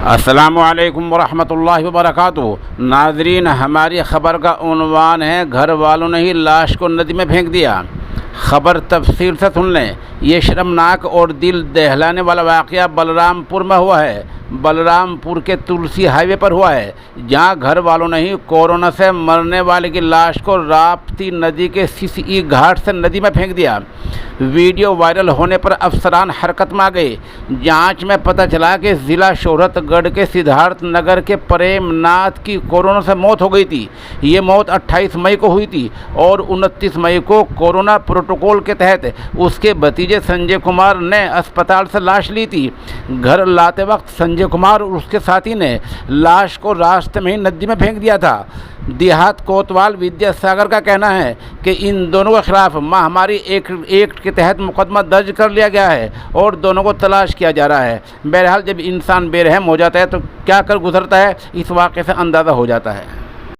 अस्सलामुअलैकुम वरहमतुल्लाहि वबरकातुहू। नाज़रीन, हमारी ख़बर का उन्वान है, घर वालों ने ही लाश को नदी में फेंक दिया। ख़बर तफसील से सुन लें। ये शर्मनाक और दिल दहलाने वाला वाक़या बलरामपुर में हुआ है। बलरामपुर के तुलसी हाईवे पर हुआ है, जहां घर वालों ने ही कोरोना से मरने वाले की लाश को राप्ती नदी के सीसी घाट से नदी में फेंक दिया। वीडियो वायरल होने पर अफसरान हरकत में आ गए। जांच में पता चला कि ज़िला शोहरतगढ़ के सिद्धार्थ नगर के प्रेमनाथ की कोरोना से मौत हो गई थी। ये मौत 28 मई को हुई थी और 29 मई को कोरोना प्रोटोकॉल के तहत उसके भतीजे संजय कुमार ने अस्पताल से लाश ली थी। घर लाते वक्त संजय कुमार और उसके साथी ने लाश को रास्ते में ही नदी में फेंक दिया था। देहात कोतवाल विद्यासागर का कहना है कि इन दोनों के खिलाफ महामारी एक्ट के तहत मुकदमा दर्ज कर लिया गया है और दोनों को तलाश किया जा रहा है। बहरहाल, जब इंसान बेरहम हो जाता है तो क्या कर गुजरता है, इस वाक़े से अंदाज़ा हो जाता है।